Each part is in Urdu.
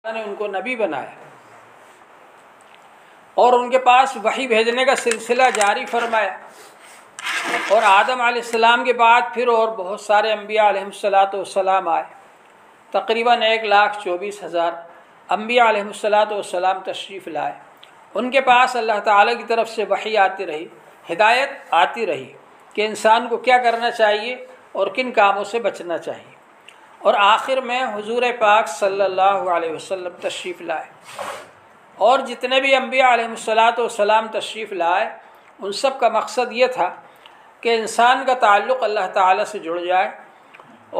اللہ نے ان کو نبی بنایا اور ان کے پاس وحی بھیجنے کا سلسلہ جاری فرمایا، اور آدم علیہ السلام کے بعد پھر اور بہت سارے انبیاء علیہم السلام آئے، تقریباً 1,24,000 انبیاء علیہم السلام تشریف لائے۔ ان کے پاس اللہ تعالیٰ کی طرف سے وحی آتی رہی، ہدایت آتی رہی کہ انسان کو کیا کرنا چاہیے اور کن کاموں سے بچنا چاہیے، اور آخر میں حضور پاک صلی اللہ علیہ وسلم تشریف لائے، اور جتنے بھی انبیاء علیہم السلام تشریف لائے ان سب کا مقصد یہ تھا کہ انسان کا تعلق اللہ تعالیٰ سے جڑ جائے،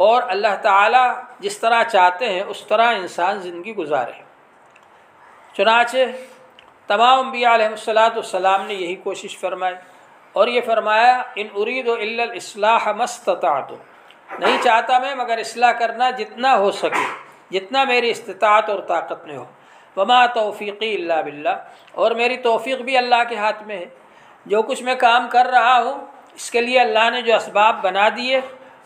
اور اللہ تعالیٰ جس طرح چاہتے ہیں اس طرح انسان زندگی گزارے۔ چنانچہ تمام انبیاء علیہم السلام نے یہی کوشش فرمائی، اور یہ فرمایا ان ارید الا الاصلاح ما استطعت، نہیں چاہتا میں مگر اصلاح کرنا جتنا ہو سکے، جتنا میری استطاعت اور طاقت میں ہو، وما توفیقی الا باللہ، اور میری توفیق بھی اللہ کے ہاتھ میں ہے۔ جو کچھ میں کام کر رہا ہوں اس کے لیے اللہ نے جو اسباب بنا دیے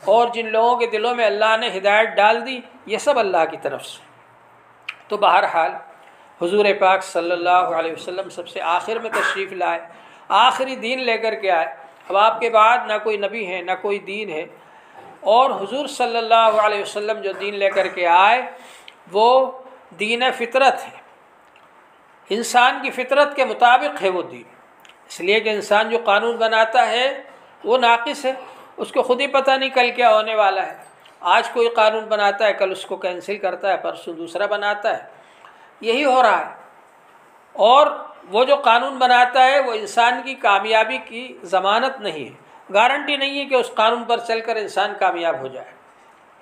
اور جن لوگوں کے دلوں میں اللہ نے ہدایت ڈال دی، یہ سب اللہ کی طرف سے۔ تو بہرحال حضور پاک صلی اللہ علیہ وسلم سب سے آخر میں تشریف لائے، آخری دین لے کر کے آئے۔ اب آپ کے بعد نہ کوئی نبی ہے نہ کوئی دین ہے، اور حضور صلی اللہ علیہ وسلم جو دین لے کر کے آئے وہ دین فطرت ہے، انسان کی فطرت کے مطابق ہے وہ دین، اس لیے کہ انسان جو قانون بناتا ہے وہ ناقص ہے، اس کو خود ہی پتہ نہیں کل کیا ہونے والا ہے۔ آج کوئی قانون بناتا ہے، کل اس کو کینسل کرتا ہے، پرسوں دوسرا بناتا ہے، یہی ہو رہا ہے۔ اور وہ جو قانون بناتا ہے وہ انسان کی کامیابی کی ضمانت نہیں ہے، گارنٹی نہیں ہے کہ اس قانون پر چل کر انسان کامیاب ہو جائے۔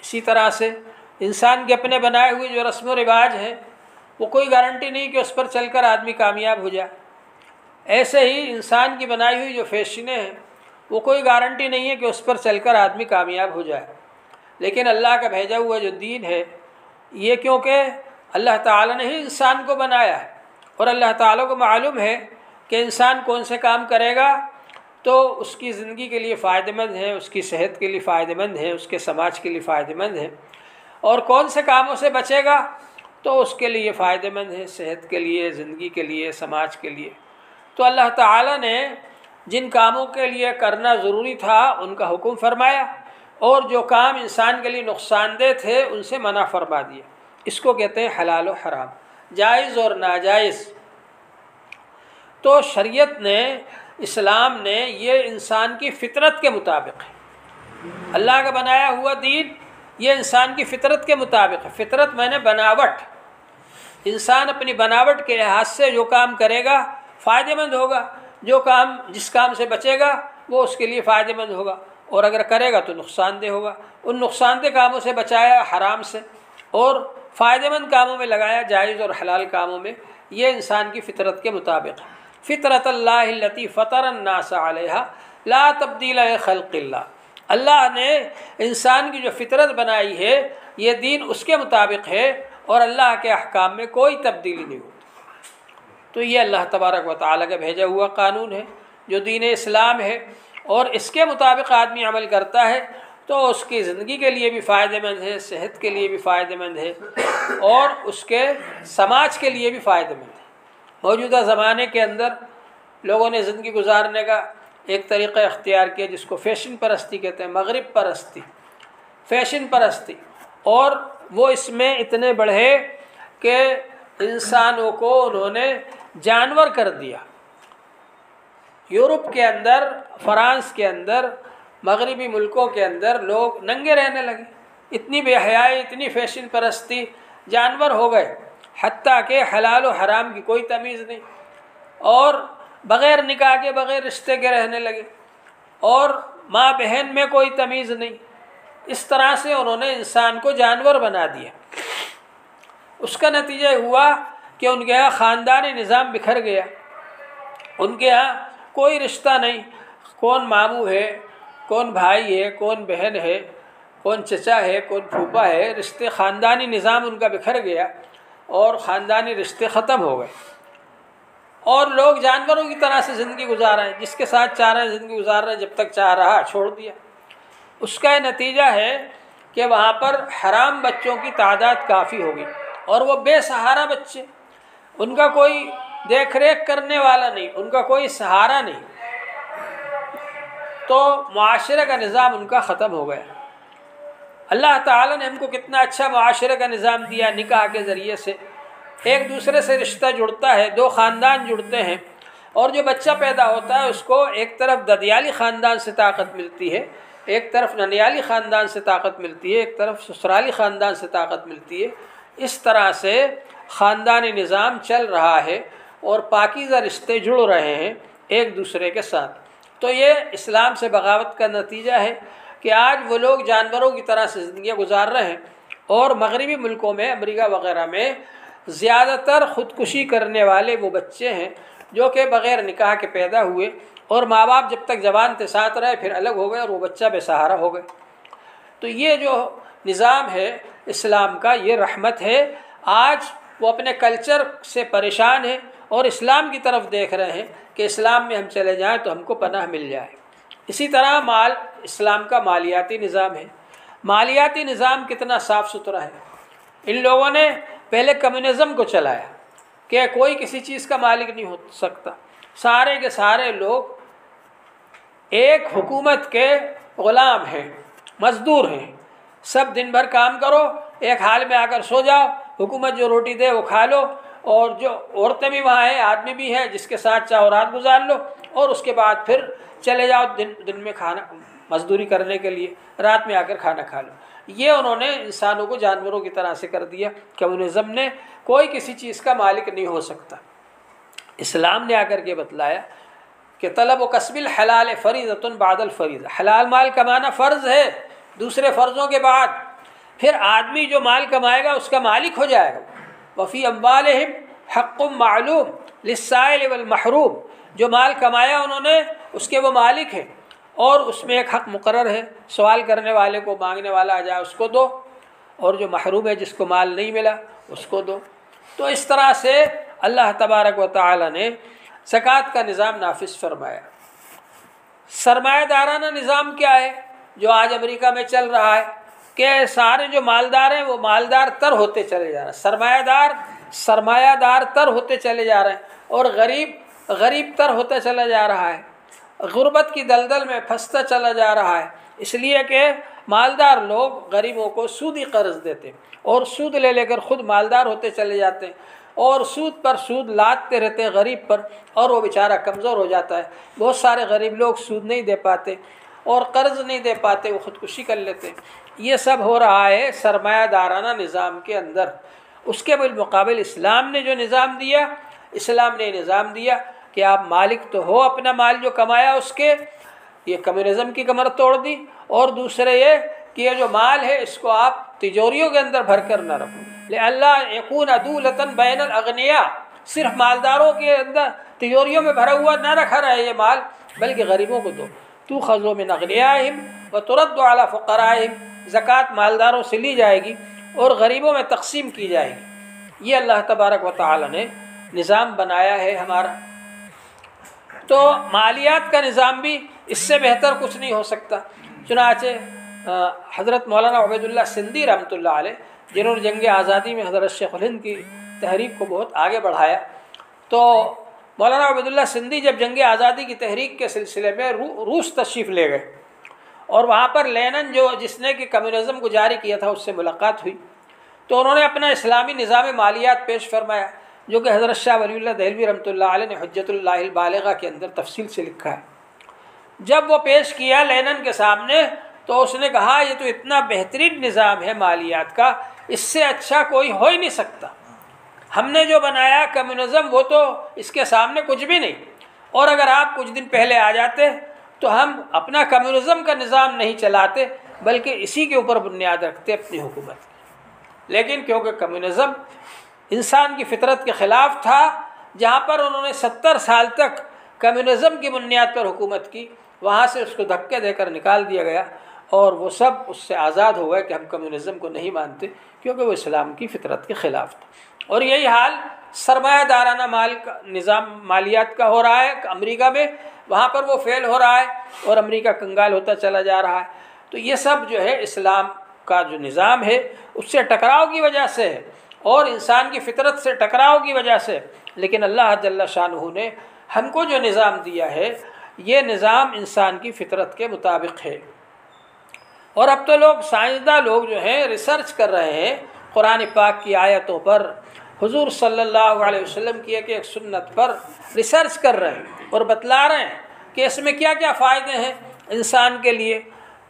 اسی طرح سے انسان کے اپنے بنائے ہوئے جو رسم و رواج ہیں وہ کوئی گارنٹی نہیں کہ اس پر چل کر آدمی کامیاب ہو جائے۔ ایسے ہی انسان کی بنائی ہوئی جو فیشنیں ہیں وہ کوئی گارنٹی نہیں ہے کہ اس پر چل کر آدمی کامیاب ہو جائے۔ لیکن اللہ کا بھیجا ہوا جو دین ہے یہ، کیونکہ اللہ تعالیٰ نے ہی انسان کو بنایا ہے، اور اللہ تعالیٰ کو معلوم ہے کہ انسان کون سے کام کرے گا تو اس کی زندگی کے لیے فائدہ مند ہے، اس کی صحت کے لیے فائدہ مند ہے، اس کے سماج کے لیے فائدہ مند ہے، اور کون سے کاموں سے بچے گا تو اس کے لیے فائدہ مند ہے، صحت کے لیے، زندگی کے لیے، سماج کے لیے۔ تو اللہ تعالیٰ نے جن کاموں کے لیے کرنا ضروری تھا ان کا حکم فرمایا، اور جو کام انسان کے لیے نقصان دہ تھے ان سے منع فرما دیا۔ اس کو کہتے ہیں حلال و حرام، جائز اور ناجائز۔ تو شریعت نے، اسلام نے، یہ انسان کی فطرت کے مطابق ہے، اللہ کا بنایا ہوا دین یہ انسان کی فطرت کے مطابق ہے۔ فطرت میں نے بناوٹ، انسان اپنی بناوٹ کے لحاظ سے جو کام کرے گا فائدہ مند ہوگا، جس کام سے بچے گا وہ اس کے لیے فائدہ مند ہوگا، اور اگر کرے گا تو نقصان دہ ہوگا۔ ان نقصان دہ کاموں سے بچایا حرام سے، اور فائدہ مند کاموں میں لگایا جائز اور حلال کاموں میں، یہ انسان کی فطرت کے مطابق ہے۔ فطرت اللہ التی فطر الناس علیہا لا تبدیل لخلق اللہ، اللہ نے انسان کی جو فطرت بنائی ہے یہ دین اس کے مطابق ہے، اور اللہ کے احکام میں کوئی تبدیلی نہیں ہوتی۔ تو یہ اللہ تبارک و تعالیٰ کا بھیجا ہوا قانون ہے جو دین اسلام ہے، اور اس کے مطابق آدمی عمل کرتا ہے تو اس کی زندگی کے لیے بھی فائدہ مند ہے، صحت کے لیے بھی فائدہ مند ہے، اور اس کے سماج کے لیے بھی فائدہ مند ہے۔ موجودہ زمانے کے اندر لوگوں نے زندگی گزارنے کا ایک طریقہ اختیار کیا جس کو فیشن پرستی کہتے ہیں، مغرب پرستی، فیشن پرستی، اور وہ اس میں اتنے بڑھے کہ انسانوں کو انہوں نے جانور کر دیا۔ یورپ کے اندر، فرانس کے اندر، مغربی ملکوں کے اندر لوگ ننگے رہنے لگے، اتنی بے حیائی، اتنی فیشن پرستی، جانور ہو گئے، حتیٰ کہ حلال و حرام کی کوئی تمیز نہیں، اور بغیر نکاح کے، بغیر رشتے کے رہنے لگے، اور ماں بہن میں کوئی تمیز نہیں۔ اس طرح سے انہوں نے انسان کو جانور بنا دیا۔ اس کا نتیجہ ہوا کہ ان کے یہاں خاندانی نظام بکھر گیا، ان کے یہاں کوئی رشتہ نہیں، کون ماموں ہے، کون بھائی ہے، کون بہن ہے، کون چچا ہے، کون پھوپھا ہے، رشتے، خاندانی نظام ان کا بکھر گیا، اور خاندانی رشتے ختم ہو گئے، اور لوگ جانوروں کی طرح سے زندگی گزار رہے ہیں، جس کے ساتھ چاہ رہے ہیں زندگی گزار رہے ہیں، جب تک چاہ رہا چھوڑ دیا۔ اس کا یہ نتیجہ ہے کہ وہاں پر حرام بچوں کی تعداد کافی ہوگی، اور وہ بے سہارا بچے، ان کا کوئی دیکھ ریکھ کرنے والا نہیں، ان کا کوئی سہارا نہیں، تو معاشرے کا نظام ان کا ختم ہو گیا۔ اللہ تعالیٰ نے ہم کو کتنا اچھا معاشرے کا نظام دیا، نکاح کے ذریعے سے ایک دوسرے سے رشتہ جڑتا ہے، دو خاندان جڑتے ہیں، اور جو بچہ پیدا ہوتا ہے اس کو ایک طرف ددیالی خاندان سے طاقت ملتی ہے، ایک طرف ننیالی خاندان سے طاقت ملتی ہے، ایک طرف سسرالی خاندان سے طاقت ملتی ہے۔ اس طرح سے خاندانی نظام چل رہا ہے اور پاکیزہ رشتے جڑ رہے ہیں ایک دوسرے کے ساتھ۔ تو یہ اسلام سے بغاوت کا نتیجہ ہے کہ آج وہ لوگ جانوروں کی طرح سے زندگیاں گزار رہے ہیں، اور مغربی ملکوں میں، امریکہ وغیرہ میں زیادہ تر خودکشی کرنے والے وہ بچے ہیں جو کہ بغیر نکاح کے پیدا ہوئے، اور ماں باپ جب تک جوان تھے ساتھ رہے، پھر الگ ہو گئے اور وہ بچہ بے سہارا ہو گئے۔ تو یہ جو نظام ہے اسلام کا، یہ رحمت ہے۔ آج وہ اپنے کلچر سے پریشان ہیں اور اسلام کی طرف دیکھ رہے ہیں کہ اسلام میں ہم چلے جائیں تو ہم کو پناہ مل جائے۔ اسی طرح اسلام کا مالیاتی نظام ہے۔ مالیاتی نظام کتنا صاف ستھرا ہے۔ ان لوگوں نے پہلے کمیونزم کو چلایا کہ کوئی کسی چیز کا مالک نہیں ہو سکتا، سارے کے سارے لوگ ایک حکومت کے غلام ہیں، مزدور ہیں، سب دن بھر کام کرو، ایک حال میں آ کر سو جاؤ، حکومت جو روٹی دے وہ کھا لو، اور جو عورتیں بھی وہاں ہیں، آدمی بھی ہیں، جس کے ساتھ چاہو رات گزار لو، اور اس کے بعد پھر چلے جاؤ دن میں کھانا مزدوری کرنے کے لیے، رات میں آ کر کھانا کھا لو۔ یہ انہوں نے انسانوں کو جانوروں کی طرح سے کر دیا۔ کمیونزم نے کوئی کسی چیز کا مالک نہیں ہو سکتا۔ اسلام نے آ کر کے بتلایا کہ طلب و کسب الحلال فریضۃ بعد الفریضہ، حلال مال کمانا فرض ہے دوسرے فرضوں کے بعد، پھر آدمی جو مال کمائے گا اس کا مالک ہو جائے گا۔ وفی اموالہم حق معلوم للسائل والمحروم، جو مال کمایا انہوں نے اس کے وہ مالک ہیں، اور اس میں ایک حق مقرر ہے، سوال کرنے والے کو، مانگنے والا آ جائے اس کو دو، اور جو محروم ہے جس کو مال نہیں ملا اس کو دو۔ تو اس طرح سے اللہ تبارک و تعالی نے زکوٰۃ کا نظام نافذ فرمایا۔ سرمایہ دارانہ نظام کیا ہے جو آج امریکہ میں چل رہا ہے کہ سارے جو مالدار ہیں وہ مالدار تر ہوتے چلے جا رہے ہیں، سرمایہ دار تر ہوتے چلے جا رہے ہیں، اور غریب تر ہوتا چلا جا رہا ہے، غربت کی دلدل میں پھنستا چلا جا رہا ہے، اس لیے کہ مالدار لوگ غریبوں کو سودی قرض دیتے ہیں، اور سود لے کر خود مالدار ہوتے چلے جاتے ہیں، اور سود پر سود لاتے رہتے ہیں غریب پر، اور وہ بیچارہ کمزور ہو جاتا ہے۔ بہت سارے غریب لوگ سود نہیں دے پاتے اور قرض نہیں دے پاتے، وہ خودکشی کر لیتے ہیں۔ یہ سب ہو رہا ہے سرمایہ دارانہ نظام کے اندر۔ اس کے بالمقابل اسلام نے جو نظام دیا، اسلام نے نظام دیا کہ آپ مالک تو ہو اپنا مال جو کمایا اس کے، یہ کمیونزم کی کمر توڑ دی، اور دوسرے یہ کہ یہ جو مال ہے اس کو آپ تجوریوں کے اندر بھر کر نہ رکھو، لئلا یکون دولۃ بین الاغنیاء، صرف مالداروں کے اندر تجوریوں میں بھرا ہوا نہ رکھا رہے یہ مال، بلکہ غریبوں کو دو۔ تؤخذ من اغنیائہم وترد علی فقرائہم، زکوٰۃ مالداروں سے لی جائے گی اور غریبوں میں تقسیم کی جائے گی۔ یہ اللہ تبارک و تعالی نے نظام بنایا ہے ہمارا۔ تو مالیات کا نظام بھی اس سے بہتر کچھ نہیں ہو سکتا۔ چنانچہ حضرت مولانا عبید اللہ سندھی رحمۃ اللہ علیہ، جنہوں نے جنگ آزادی میں حضرت شیخ الہند کی تحریک کو بہت آگے بڑھایا، تو مولانا عبید اللہ سندھی جب جنگ آزادی کی تحریک کے سلسلے میں روس تشریف لے گئے، اور وہاں پر لینن جس نے کہ کمیونزم کو جاری کیا تھا اس سے ملاقات ہوئی، تو انہوں نے اپنا اسلامی نظام مالیات پیش فرمایا، جو کہ حضرت شاہ ولی اللہ دہلوی رحمۃ اللہ علیہ نے حجت اللہ البالغہ کے اندر تفصیل سے لکھا ہے۔ جب وہ پیش کیا لینن کے سامنے، تو اس نے کہا یہ تو اتنا بہترین نظام ہے مالیات کا، اس سے اچھا کوئی ہو ہی نہیں سکتا۔ ہم نے جو بنایا کمیونزم وہ تو اس کے سامنے کچھ بھی نہیں، اور اگر آپ کچھ دن پہلے آ جاتے تو ہم اپنا کمیونزم کا نظام نہیں چلاتے، بلکہ اسی کے اوپر بنیاد رکھتے اپنی حکومت کی۔ لیکن کیونکہ کمیونزم انسان کی فطرت کے خلاف تھا، جہاں پر انہوں نے 70 سال تک کمیونزم کی بنیاد پر حکومت کی، وہاں سے اس کو دھکے دے کر نکال دیا گیا، اور وہ سب اس سے آزاد ہو گئے کہ ہم کمیونزم کو نہیں مانتے، کیونکہ وہ اسلام کی فطرت کے خلاف تھا۔ اور یہی حال سرمایہ دارانہ نظام مالیات کا ہو رہا ہے امریکہ میں، وہاں پر وہ فیل ہو رہا ہے اور امریکہ کنگال ہوتا چلا جا رہا ہے۔ تو یہ سب جو ہے اسلام کا جو نظام ہے اس سے ٹکراؤ کی وجہ سے ہے، اور انسان کی فطرت سے ٹکراؤ کی وجہ سے، لیکن اللہ جل شانہ نے ہم کو جو نظام دیا ہے یہ نظام انسان کی فطرت کے مطابق ہے۔ اور اب تو لوگ سائنسداں لوگ جو ہیں ریسرچ کر رہے ہیں قرآن پاک کی آیتوں پر، حضور صلی اللہ علیہ وسلم کی ایک ایک سنت پر ریسرچ کر رہے ہیں اور بتلا رہے ہیں کہ اس میں کیا کیا فائدے ہیں انسان کے لیے،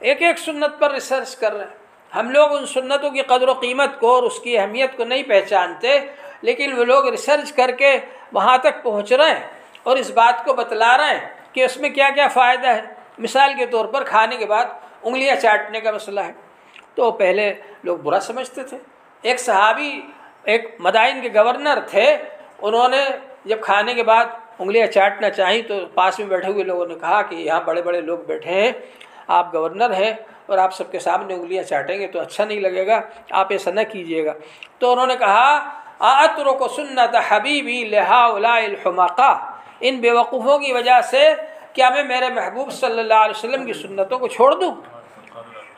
ایک ایک سنت پر ریسرچ کر رہے ہیں۔ ہم لوگ ان سنتوں کی قدر و قیمت کو اور اس کی اہمیت کو نہیں پہچانتے، لیکن وہ لوگ ریسرچ کر کے وہاں تک پہنچ رہے ہیں اور اس بات کو بتلا رہے ہیں کہ اس میں کیا کیا فائدہ ہے۔ مثال کے طور پر کھانے کے بعد انگلیاں چاٹنے کا مسئلہ ہے، تو پہلے لوگ برا سمجھتے تھے۔ ایک صحابی ایک مدائن کے گورنر تھے، انہوں نے جب کھانے کے بعد انگلیاں چاٹنا چاہیں تو پاس میں بیٹھے ہوئے لوگوں نے کہا کہ یہاں بڑے بڑے لوگ بیٹھے ہیں، آپ گورنر ہیں اور آپ سب کے سامنے انگلیاں چاٹیں گے تو اچھا نہیں لگے گا، آپ ایسا نہ کیجیے گا۔ تو انہوں نے کہا اَأَتْرُكُ سُنَّةَ حَبِيبِي لِهَٰؤُلَاءِ الْحُمَقَاءِ، ان بیوقوفوں کی وجہ سے کیا میں میرے محبوب صلی اللہ علیہ وسلم کی سنتوں کو چھوڑ دوں؟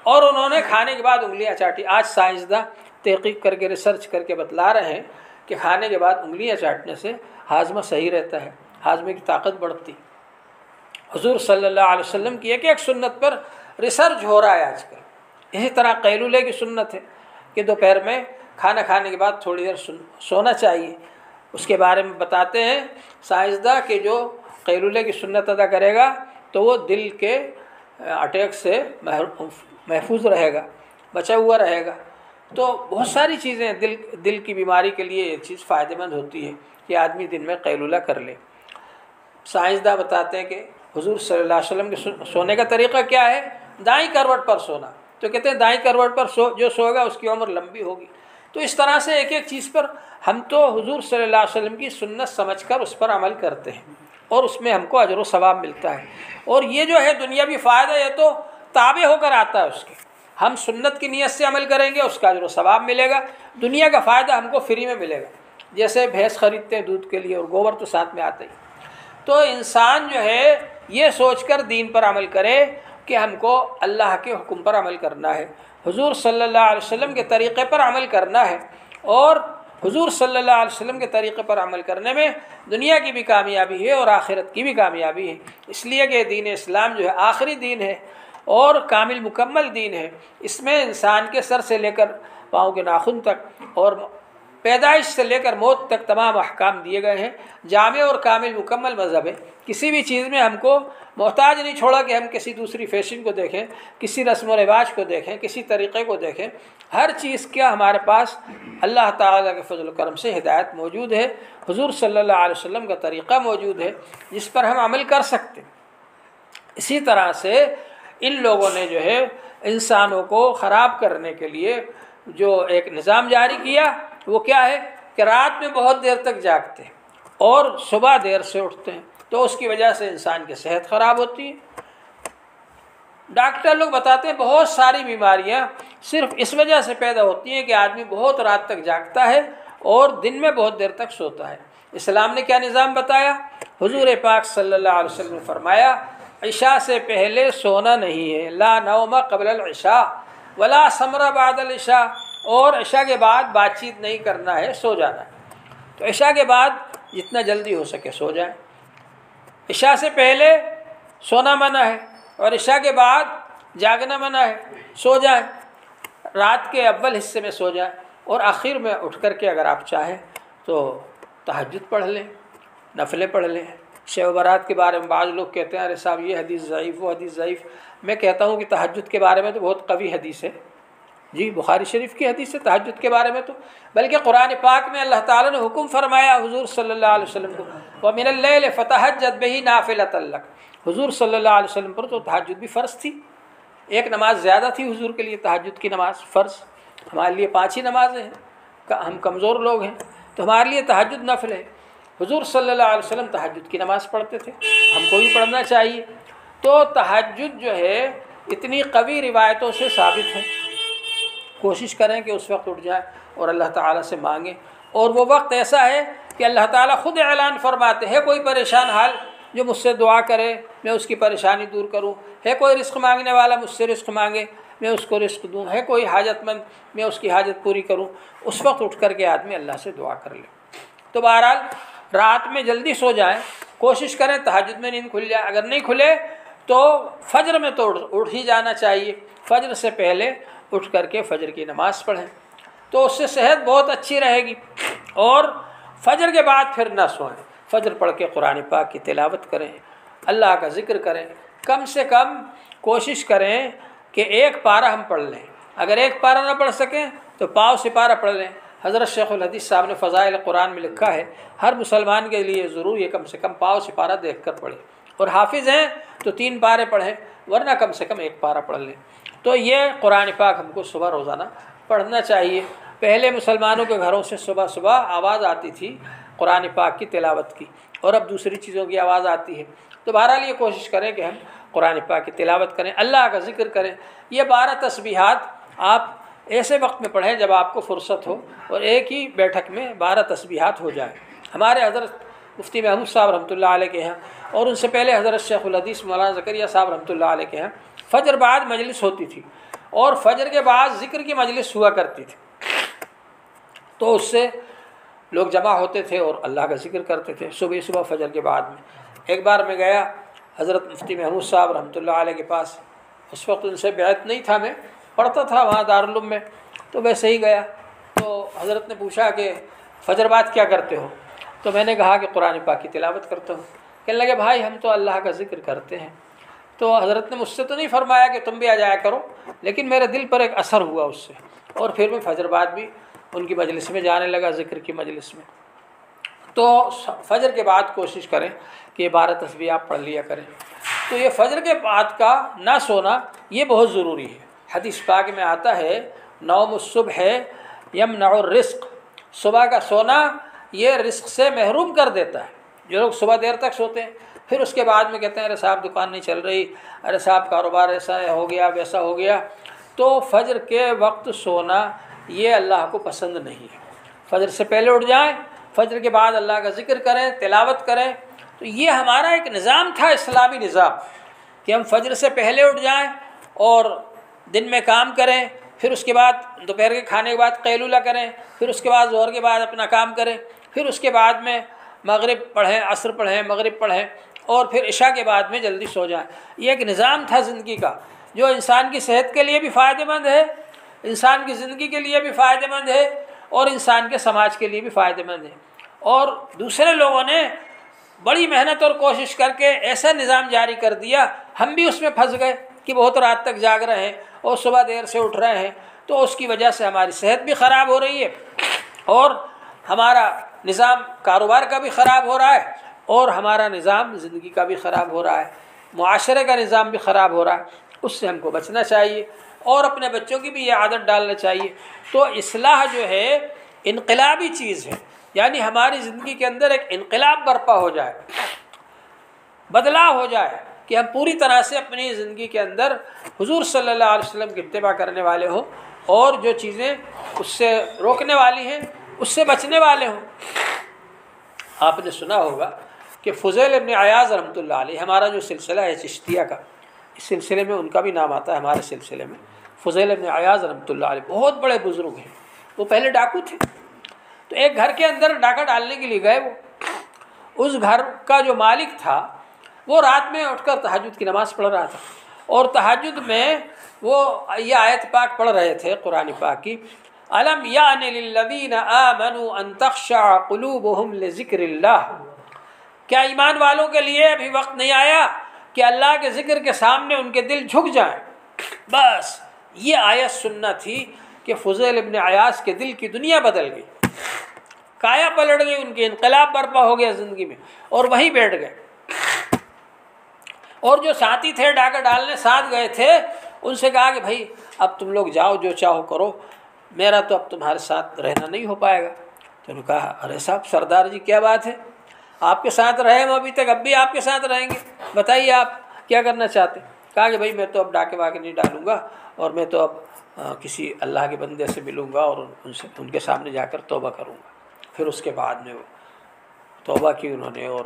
اور انہوں نے کھانے کے بعد انگلیاں چاٹی۔ آج سائنسداں تحقیق کر کے ریسرچ کر کے بتلا رہے ہیں کہ کھانے کے بعد انگلیاں چاٹنے سے ہاضمہ صحیح رہتا ہے، ہاضمے کی طاقت بڑھتی۔ حضور صلی اللہ علیہ وسلم کی ایک ایک سنت پر ریسرچ ہو رہا ہے آج کل۔ اسی طرح قیلولے کی سنت ہے کہ دوپہر میں کھانا کھانے کے بعد تھوڑی دیر سونا چاہیے۔ اس کے بارے میں بتاتے ہیں سائنسداں کہ جو قیلولے کی سنت ادا کرے گا تو وہ دل کے اٹیک سے محفوظ رہے گا، بچا ہوا رہے گا۔ تو بہت ساری چیزیں دل کی بیماری کے لیے یہ چیز فائدہ مند ہوتی ہے کہ آدمی دن میں قیلولہ کر لے۔ سائنسداں بتاتے ہیں کہ حضور صلی اللہ علیہ وسلم کے سونے کا طریقہ کیا ہے؟ دائیں کروٹ پر سونا۔ تو کہتے ہیں دائیں کروٹ پر جو سوئے گا اس کی عمر لمبی ہوگی۔ تو اس طرح سے ایک ایک چیز پر ہم تو حضور صلی اللہ علیہ وسلم کی سنت سمجھ کر اس پر عمل کرتے ہیں اور اس میں ہم کو اجر و ثواب ملتا ہے۔ اور یہ جو ہے دنیاوی فائدہ یہ تو تابع ہو کر آتا ہے اس کے، ہم سنت کی نیت سے عمل کریں گے اس کا اجر و ثواب ملے گا، دنیا کا فائدہ ہم کو فری میں ملے گا۔ جیسے بھینس خریدتے ہیں دودھ کے لیے اور گوبر تو ساتھ میں آتا ہی۔ تو انسان جو ہے یہ سوچ کر دین پر عمل کرے کہ ہم کو اللہ کے حکم پر عمل کرنا ہے، حضور صلی اللہ علیہ وسلم کے طریقے پر عمل کرنا ہے، اور حضور صلی اللہ علیہ وسلم کے طریقے پر عمل کرنے میں دنیا کی بھی کامیابی ہے اور آخرت کی بھی کامیابی ہے۔ اس لیے کہ دین اسلام جو ہے آخری دین ہے اور کامل مکمل دین ہے۔ اس میں انسان کے سر سے لے کر پاؤں کے ناخن تک اور پیدائش سے لے کر موت تک تمام احکام دیے گئے ہیں۔ جامع اور کامل مکمل مذہب ہے۔ کسی بھی چیز میں ہم کو محتاج نہیں چھوڑا کہ ہم کسی دوسری فیشن کو دیکھیں، کسی رسم و رواج کو دیکھیں، کسی طریقے کو دیکھیں۔ ہر چیز کا ہمارے پاس اللہ تعالیٰ کے فضل و کرم سے ہدایت موجود ہے، حضور صلی اللہ علیہ وسلم کا طریقہ موجود ہے جس پر ہم عمل کر سکتے۔ اسی طرح سے ان لوگوں نے جو ہے انسانوں کو خراب کرنے کے لیے جو ایک نظام جاری کیا وہ کیا ہے کہ رات میں بہت دیر تک جاگتے ہیں اور صبح دیر سے اٹھتے ہیں، تو اس کی وجہ سے انسان کی صحت خراب ہوتی ہے۔ ڈاکٹر لوگ بتاتے ہیں بہت ساری بیماریاں صرف اس وجہ سے پیدا ہوتی ہیں کہ آدمی بہت رات تک جاگتا ہے اور دن میں بہت دیر تک سوتا ہے۔ اسلام نے کیا نظام بتایا؟ حضور پاک صلی اللہ علیہ وسلم نے فرمایا عشاء سے پہلے سونا نہیں ہے، لا نوم قبل العشاء ولا سمر بعد العشاء، اور عشاء کے بعد بات چیت نہیں کرنا ہے، سو جانا ہے۔ تو عشاء کے بعد جتنا جلدی ہو سکے سو جائیں۔ عشاء سے پہلے سونا منع ہے اور عشاء کے بعد جاگنا منع ہے، سو جائیں۔ رات کے اول حصے میں سو جائیں اور آخر میں اٹھ کر کے اگر آپ چاہیں تو تہجد پڑھ لیں، نفلیں پڑھ لیں۔ شب و برات کے بارے میں بعض لوگ کہتے ہیں ارے صاحب یہ حدیث ضعیف، وہ حدیث ضعیف۔ میں کہتا ہوں کہ تہجد کے بارے میں تو بہت قوی حدیث ہے، جی بخاری شریف کی حدیث ہے تہجد کے بارے میں تو، بلکہ قرآن پاک میں اللہ تعالیٰ نے حکم فرمایا حضور صلی اللہ علیہ وسلم کو وَمِنَ اللَّيْلِ فَتَهَجَّدْ بِهِ نَافِلَةً لَكَ، حضور صلی اللہ علیہ وسلم پر تو تہجد بھی فرض تھی، ایک نماز زیادہ تھی حضور کے لیے تہجد کی نماز فرض، ہمارے لیے 5 ہی نمازیں ہیں، ہم کمزور لوگ ہیں تو ہمارے لیے تہجد نفل ہے۔ حضور صلی اللہ علیہ وسلم تہجد کی نماز پڑھتے تھے، ہم کو بھی پڑھنا چاہیے۔ تو تہجد جو ہے اتنی قوی روایتوں سے ثابت ہے، کوشش کریں کہ اس وقت اٹھ جائیں اور اللہ تعالیٰ سے مانگیں، اور وہ وقت ایسا ہے کہ اللہ تعالیٰ خود اعلان فرماتے ہیں کوئی پریشان حال جو مجھ سے دعا کرے میں اس کی پریشانی دور کروں، ہے کوئی رزق مانگنے والا مجھ سے رزق مانگے میں اس کو رزق دوں، ہے کوئی حاجت مند میں اس کی حاجت پوری کروں، اس وقت اٹھ کر کے آدمی اللہ سے دعا کر لے۔ تو بہرحال رات میں جلدی سو جائیں، کوشش کریں تہجد میں نیند کھل جائے، اگر نہیں کھلے تو فجر میں تو اٹھ ہی جانا چاہیے، فجر سے پہلے اٹھ کر کے فجر کی نماز پڑھیں تو اس سے صحت بہت اچھی رہے گی۔ اور فجر کے بعد پھر نہ سوئیں، فجر پڑھ کے قرآن پاک کی تلاوت کریں، اللہ کا ذکر کریں، کم سے کم کوشش کریں کہ ایک پارہ ہم پڑھ لیں، اگر ایک پارہ نہ پڑھ سکیں تو پاؤ سپارہ پڑھ لیں۔ حضرت شیخ الحدیث صاحب نے فضائل قرآن میں لکھا ہے ہر مسلمان کے لیے ضرور یہ کم سے کم پاؤ سپارہ دیکھ کر پڑھیں، اور حافظ ہیں تو 3 پارے پڑھیں، ورنہ کم سے کم ایک پارہ پڑھ لیں۔ تو یہ قرآن پاک ہم کو صبح روزانہ پڑھنا چاہیے۔ پہلے مسلمانوں کے گھروں سے صبح صبح آواز آتی تھی قرآن پاک کی تلاوت کی، اور اب دوسری چیزوں کی آواز آتی ہے۔ تو بہرحال یہ کوشش کریں کہ ہم قرآن پاک کی تلاوت کریں، اللہ کا ذکر کریں۔ یہ 12 تسبیحات آپ ایسے وقت میں پڑھیں جب آپ کو فرصت ہو، اور ایک ہی بیٹھک میں 12 تسبیحات ہو جائیں۔ ہمارے حضرت مفتی محمود صاحب رحمۃ اللہ علیہ کے ہیں، اور ان سے پہلے حضرت شیخ الحدیث مولانا زکریا صاحب رحمۃ اللہ علیہ کے ہیں، فجر بعد مجلس ہوتی تھی، اور فجر کے بعد ذکر کی مجلس ہوا کرتی تھی، تو اس سے لوگ جمع ہوتے تھے اور اللہ کا ذکر کرتے تھے صبح فجر کے بعد میں۔ ایک بار میں گیا حضرت مفتی محمود صاحب رحمۃ اللہ علیہ کے پاس، اس وقت ان سے بیعت نہیں تھا، میں پڑھتا تھا وہاں دارالعلوم میں، تو ویسے ہی گیا تو حضرت نے پوچھا کہ فجر بعد کیا کرتے ہو؟ تو میں نے کہا کہ قرآن پاک کی تلاوت کرتا ہوں۔ کہنے لگے بھائی ہم تو اللہ کا ذکر کرتے ہیں۔ تو حضرت نے مجھ سے تو نہیں فرمایا کہ تم بھی آ جایا کرو، لیکن میرے دل پر ایک اثر ہوا اس سے، اور پھر میں فجر بعد بھی ان کی مجلس میں جانے لگا، ذکر کی مجلس میں۔ تو فجر کے بعد کوشش کریں کہ یہ 12 تسبیح آپ پڑھ لیا کریں۔ تو یہ فجر کے بعد کا نہ سونا یہ بہت ضروری ہے۔ حدیث پاک میں آتا ہے نوم الصبح یمنع الرزق، صبح کا سونا یہ رزق سے محروم کر دیتا ہے۔ جو لوگ صبح دیر تک سوتے ہیں، پھر اس کے بعد میں کہتے ہیں ارے صاحب دکان نہیں چل رہی، ارے صاحب کاروبار ایسا ہو گیا ویسا ہو گیا، تو فجر کے وقت سونا یہ اللہ کو پسند نہیں ہے۔ فجر سے پہلے اٹھ جائیں، فجر کے بعد اللہ کا ذکر کریں، تلاوت کریں۔ تو یہ ہمارا ایک نظام تھا، اسلامی نظام، کہ ہم فجر سے پہلے اٹھ جائیں اور دن میں کام کریں، پھر اس کے بعد دوپہر کے کھانے کے بعد قیلولہ کریں، پھر اس کے بعد ظہر کے بعد اپنا کام کریں، پھر اس کے بعد میں مغرب پڑھیں، عصر پڑھیں، مغرب پڑھیں، اور پھر عشاء کے بعد میں جلدی سو جائیں۔ یہ ایک نظام تھا زندگی کا، جو انسان کی صحت کے لیے بھی فائدہ مند ہے، انسان کی زندگی کے لیے بھی فائدہ مند ہے، اور انسان کے سماج کے لیے بھی فائدہ مند ہے۔ اور دوسرے لوگوں نے بڑی محنت اور کوشش کر کے ایسا نظام جاری کر دیا، ہم بھی اس میں پھنس گئے کہ بہت رات تک جاگ رہے ہیں اور صبح دیر سے اٹھ رہے ہیں، تو اس کی وجہ سے ہماری صحت بھی خراب ہو رہی ہے، اور ہمارا نظام کاروبار کا بھی خراب ہو رہا ہے، اور ہمارا نظام زندگی کا بھی خراب ہو رہا ہے، معاشرے کا نظام بھی خراب ہو رہا ہے۔ اس سے ہم کو بچنا چاہیے، اور اپنے بچوں کی بھی یہ عادت ڈالنا چاہیے۔ تو اصلاح جو ہے انقلابی چیز ہے، یعنی ہماری زندگی کے اندر ایک انقلاب برپا ہو جائے، بدلاؤ ہو جائے، کہ ہم پوری طرح سے اپنی زندگی کے اندر حضور صلی اللہ علیہ وسلم کی اتباع کرنے والے ہوں، اور جو چیزیں اس سے روکنے والی ہیں اس سے بچنے والے ہوں۔ آپ نے سنا ہوگا کہ فضیل ابن عیاض رحمۃ اللہ علیہ، ہمارا جو سلسلہ ہے چشتیہ کا، اس سلسلے میں ان کا بھی نام آتا ہے ہمارے سلسلے میں۔ فضیل ابن عیاض رحمۃ اللہ علیہ بہت بڑے بزرگ ہیں، وہ پہلے ڈاکو تھے، تو ایک گھر کے اندر ڈاکہ ڈالنے کے لیے گئے، وہ اس گھر کا جو مالک تھا وہ رات میں اٹھ کر تہجد کی نماز پڑھ رہا تھا، اور تہجد میں وہ یہ آیت پاک پڑھ رہے تھے قرآن پاک کی، الم یعن للذین آمنوا ان تخشع قلوبهم لذکر اللہ، کیا ایمان والوں کے لیے ابھی وقت نہیں آیا کہ اللہ کے ذکر کے سامنے ان کے دل جھک جائیں؟ بس یہ آیت سننا تھی کہ فضیل ابن عیاض کے دل کی دنیا بدل گئی، کایا پلٹ گئی، ان کے انقلاب برپا ہو گیا زندگی میں، اور وہیں بیٹھ گئے۔ اور جو ساتھی تھے ڈاکہ ڈالنے ساتھ گئے تھے، ان سے کہا کہ بھائی اب تم لوگ جاؤ، جو چاہو کرو، میرا تو اب تمہارے ساتھ رہنا نہیں ہو پائے گا۔ تو انہوں نے کہا ارے صاحب سردار جی کیا بات ہے، آپ کے ساتھ رہے ہم ابھی تک، اب بھی آپ کے ساتھ رہیں گے، بتائیے آپ کیا کرنا چاہتے ہیں؟ کہا کہ بھائی میں تو اب ڈاکے واکے نہیں ڈالوں گا، اور میں تو اب کسی اللہ کے بندے سے ملوں گا اور ان کے سامنے جا کر توبہ کروں گا۔ پھر اس کے بعد میں وہ توبہ کی انہوں نے، اور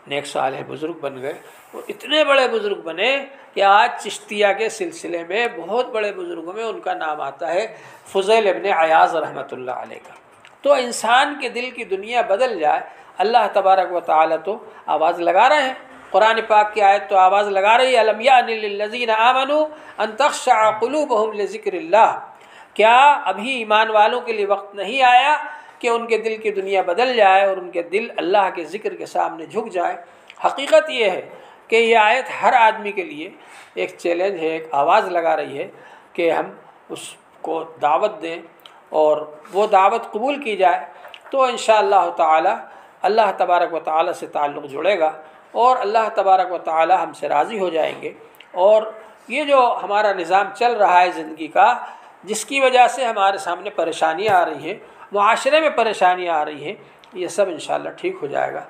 نیک صالح بزرگ بن گئے، اور اتنے بڑے بزرگ بنے کہ آج چشتیہ کے سلسلے میں بہت بڑے بزرگوں میں ان کا نام آتا ہے، فضیل ابن عیاض رحمۃ اللہ علیہ کا۔ تو انسان کے دل کی دنیا بدل جائے، اللہ تبارک و تعالیٰ تو آواز لگا رہے ہیں، قرآن پاک کی آیت تو آواز لگا رہی ہے، الم یأن للذین آمنوا ان تخشع قلوبہم لذکر اللہ، کیا ابھی ایمان والوں کے لیے وقت نہیں آیا کہ ان کے دل کی دنیا بدل جائے اور ان کے دل اللہ کے ذکر کے سامنے جھک جائے۔ حقیقت یہ ہے کہ یہ آیت ہر آدمی کے لیے ایک چیلنج ہے، ایک آواز لگا رہی ہے کہ ہم اس کو دعوت دیں اور وہ دعوت قبول کی جائے، تو انشاءاللہ تعالی اللہ تبارک و تعالی سے تعلق جڑے گا اور اللہ تبارک و تعالی ہم سے راضی ہو جائیں گے، اور یہ جو ہمارا نظام چل رہا ہے زندگی کا، جس کی وجہ سے ہمارے سامنے پریشانیاں آ رہی ہیں، معاشرے میں پریشانیاں آ رہی ہیں، یہ سب انشاءاللہ ٹھیک ہو جائے گا۔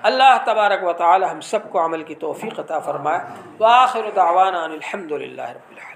اللہ تبارک و تعالی ہم سب کو عمل کی توفیق عطا فرمائے۔ وآخر دعوانا ان الحمد للہ رب العالمین۔